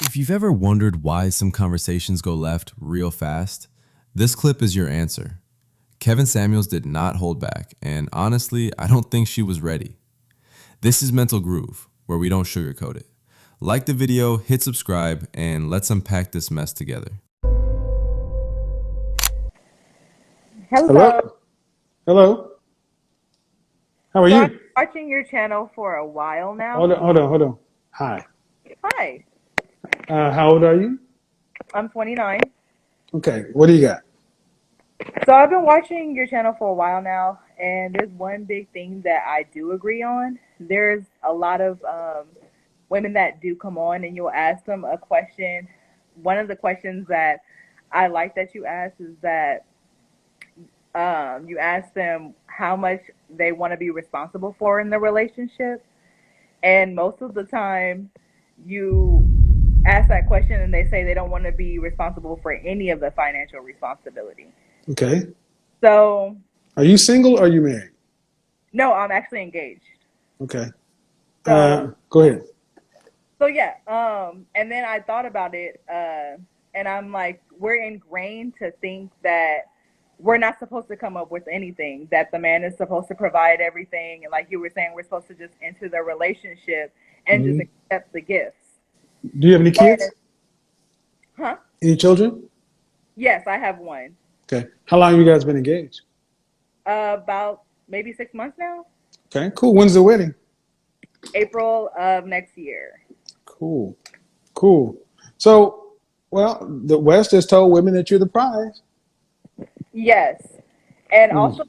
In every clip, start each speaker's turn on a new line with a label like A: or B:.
A: If you've ever wondered why some conversations go left real fast, this clip is your answer. Kevin Samuels did not hold back, and honestly, I don't think she was ready. This is Mental Groove, where we don't sugarcoat it. Like the video, hit subscribe, and let's unpack this mess together.
B: Hello.
C: Hello.
B: Hello. How are
C: So I've
B: you?
C: been watching your channel for a while now.
B: Hold on. Hi.
C: Hi,
B: How old are you?
C: I'm 29.
B: Okay. What do you got?
C: So I've been watching your channel for a while now, and there's one big thing that I do agree on. There's a lot of women that do come on, and you'll ask them a question. One of the questions that I like that you ask is that you ask them how much they want to be responsible for in the relationship. And most of the time, you ask that question and they say they don't want to be responsible for any of the financial responsibility.
B: Okay.
C: So,
B: Are you single or are you married?
C: no, I'm actually engaged.
B: Okay.
C: So,
B: Go ahead.
C: so yeah. And then I thought about it, and I'm like, we're ingrained to think that we're not supposed to come up with anything, that the man is supposed to provide everything. And like you were saying, we're supposed to just enter the relationship and just
B: Hmm.
C: accept the gifts.
B: Do you have any
C: And,
B: kids?
C: huh?
B: Any children?
C: Yes, I have one.
B: Okay. How long have you guys been engaged?
C: About maybe 6 months now.
B: Okay. Cool. When's the wedding?
C: April of next year.
B: Cool. Cool. So, well, the West has told women that you're the prize.
C: Yes. And
B: Mm.
C: also,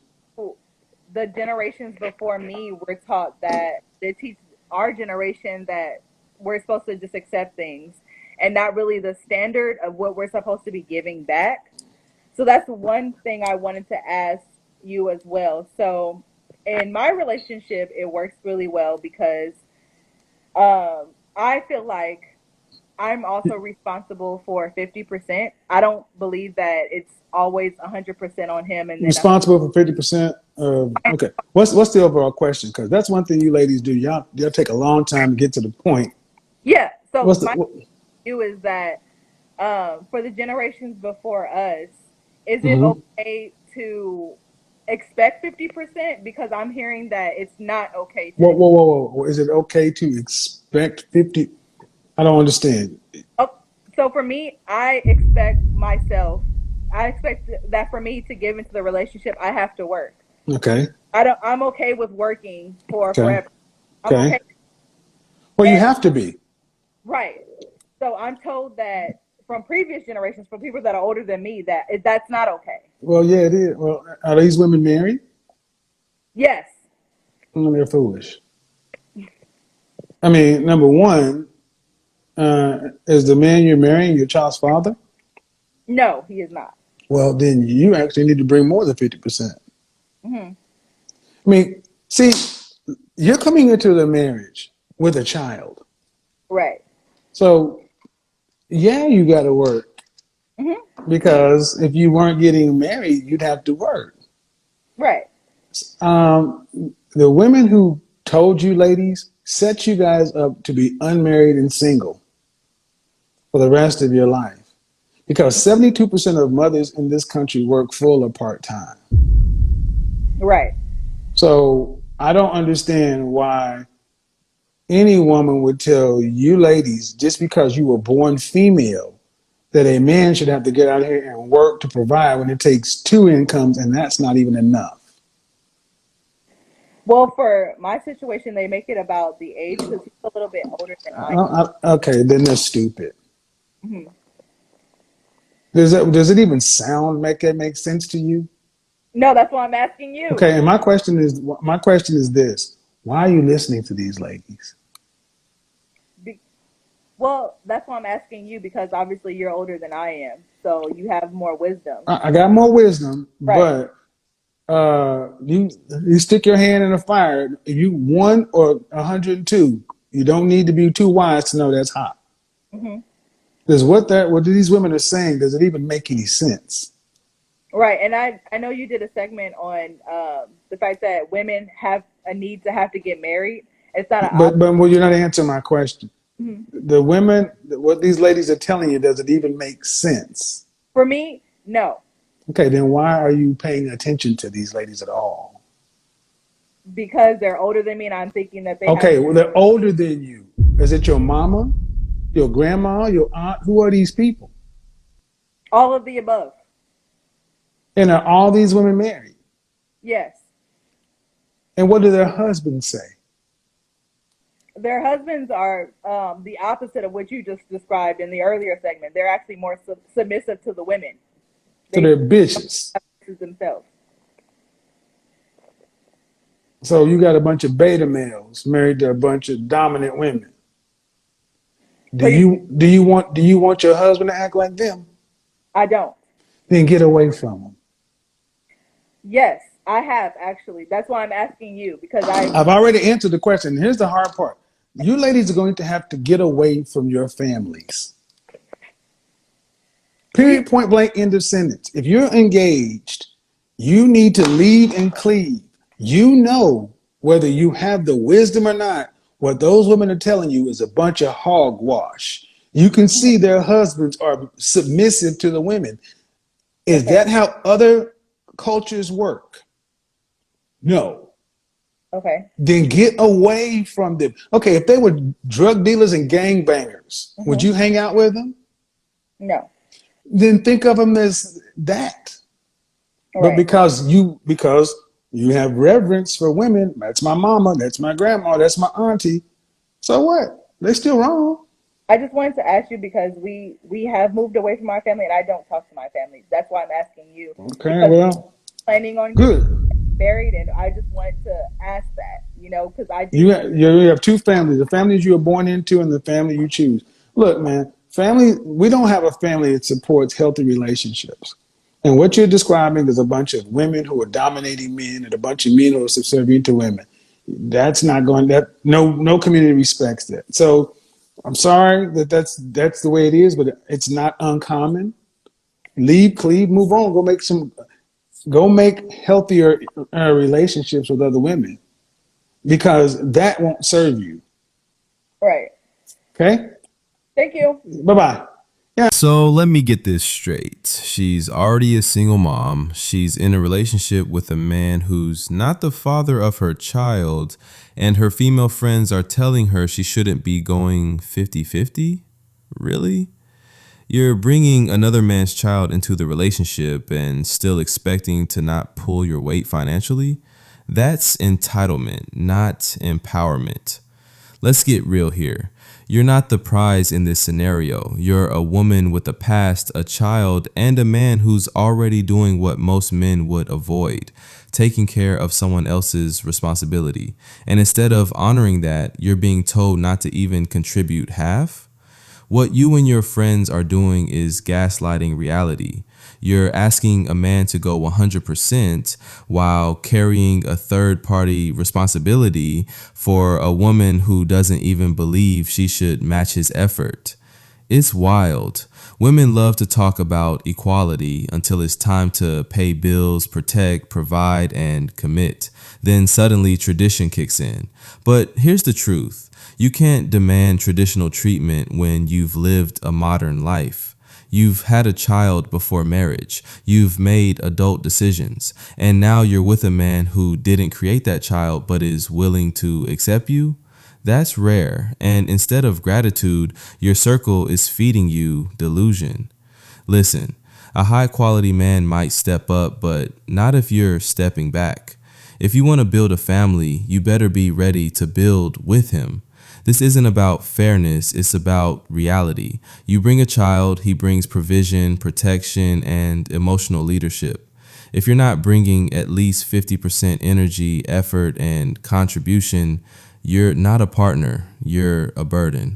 C: the generations before me were taught that they teach our generation that we're supposed to just accept things and not really the standard of what we're supposed to be giving back. So that's one thing I wanted to ask you as well. So in my relationship, it works really well because I feel like I'm also responsible for 50%. I don't believe that it's always 100% on him and then
B: Responsible for 50% of, okay. What's the overall question? Because that's one thing you ladies do. Y'all take a long time to get to the point.
C: yeah. So
B: What's the
C: my
B: what,
C: view is that for the generations before us, is it
B: mhm.
C: okay to expect 50%? Because I'm hearing that it's not okay to
B: Whoa,
C: expect.
B: whoa, whoa, whoa. Is it okay to expect 50? I don't understand.
C: Oh, so for me, I expect myself. I expect that for me to give into the relationship, I have to work.
B: Okay.
C: I don't. I'm okay with working for
B: Okay.
C: forever. I'm
B: Okay.
C: okay.
B: Well, you
C: And
B: have to be.
C: right. So I'm told that from previous generations, from people that are older than me, that that's not okay.
B: Well, yeah, it is. Well, are these women married?
C: Yes.
B: Well, they're foolish. I mean, number one, is the man you're marrying your child's father?
C: No, he is not.
B: Well, then you actually need to bring more than 50%.
C: Hmm.
B: I mean, see, you're coming into the marriage with a child.
C: Right.
B: So, yeah, you got to work
C: Hmm.
B: because if you weren't getting married, you'd have to work.
C: Right.
B: Um, the women who told you, ladies, set you guys up to be unmarried and single for the rest of your life because 72% of mothers in this country work full or part time.
C: Right.
B: So I don't understand why any woman would tell you, ladies, just because you were born female, that a man should have to get out here and work to provide when it takes two incomes and that's not even enough.
C: Well, for my situation, they make it about the age because he's a little bit older than I
B: Okay, then they're stupid.
C: am. Hmm.
B: Does it even sound make sense to you?
C: No, that's why I'm asking you.
B: Okay, and my question is this: why are you listening to these ladies?
C: Be- well, that's why I'm asking you because obviously you're older than I am, so you have more wisdom.
B: I got more wisdom,
C: Right.
B: but you stick your hand in the fire. If you one or 102, you don't need to be too wise to know that's hot.
C: Hmm.
B: Because what these women are saying, does it even make any sense?
C: Right. And I know you did a segment on the fact that women have a need to have to get married. It's not an
B: But
C: option.
B: well, you're not answering my question. The women, what these ladies are telling you, does it even make sense?
C: For me, no,
B: Okay, then why are you paying attention to these ladies at all?
C: because they're older than me, and I'm thinking that they have
B: Okay, well, they're older than you. Is it your mama, your grandma, your aunt? Who are these people?
C: all of the above.
B: And are all these women married?
C: Yes,
B: And what do their husbands say?
C: their husbands are the opposite of what you just described in the earlier segment. They're actually more submissive to the women.
B: So
C: They
B: they're bitches.
C: have themselves.
B: So you got a bunch of beta males married to a bunch of dominant women.
C: Pretty.
B: Do you want your husband to act like them?
C: I don't.
B: Then get away from them.
C: Yes, I have actually. That's why I'm asking you because I.
B: I've already answered the question. Here's the hard part. You ladies are going to have to get away from your families.
C: We.
B: Period, point blank, end of sentence. If you're engaged, you need to leave and cleave. You know whether you have the wisdom or not, what those women are telling you is a bunch of hogwash. You can see their husbands are submissive to the women. Is
C: Okay.
B: that how other cultures work? No.
C: Okay.
B: Then get away from them. Okay, if they were drug dealers and gangbangers, would
C: Mm-hmm.
B: you hang out with them?
C: No.
B: Then think of them as that.
C: All
B: But
C: right.
B: because you have reverence for women, that's my mama, that's my grandma, that's my auntie. So what? They still wrong.
C: I just wanted to ask you because we have moved away from our family, and I don't talk to my family. That's why I'm asking you
B: Okay,
C: because
B: well,
C: I'm planning on getting
B: good.
C: married, and I just wanted to ask that, because I do.
B: You have two families: the families you were born into and the family you choose. Look, man, family. We don't have a family that supports healthy relationships. And what you're describing is a bunch of women who are dominating men and a bunch of men who are subservient to women. That's not going. That no community respects that. So I'm sorry that's the way it is, but it's not uncommon. Leave, cleave, move on. Go make healthier relationships with other women because that won't serve you.
C: Right.
B: Okay?
C: Thank you.
B: Bye bye.
A: So let me get this straight. She's already a single mom. She's in a relationship with a man who's not the father of her child, and her female friends are telling her she shouldn't be going 50-50? Really? You're bringing another man's child into the relationship and still expecting to not pull your weight financially? That's entitlement, not empowerment. Let's get real here. You're not the prize in this scenario. You're a woman with a past, a child, and a man who's already doing what most men would avoid, taking care of someone else's responsibility. And instead of honoring that, you're being told not to even contribute half. What you and your friends are doing is gaslighting reality. You're asking a man to go 100% while carrying a third-party responsibility for a woman who doesn't even believe she should match his effort. It's wild. Women love to talk about equality until it's time to pay bills, protect, provide, and commit. Then suddenly tradition kicks in. But here's the truth. You can't demand traditional treatment when you've lived a modern life. You've had a child before marriage. You've made adult decisions. And now you're with a man who didn't create that child but is willing to accept you. That's rare. And instead of gratitude, your circle is feeding you delusion. Listen, a high quality man might step up, but not if you're stepping back. If you want to build a family, you better be ready to build with him. This isn't about fairness, it's about reality. You bring a child, he brings provision, protection, and emotional leadership. If you're not bringing at least 50% energy, effort, and contribution, you're not a partner, you're a burden.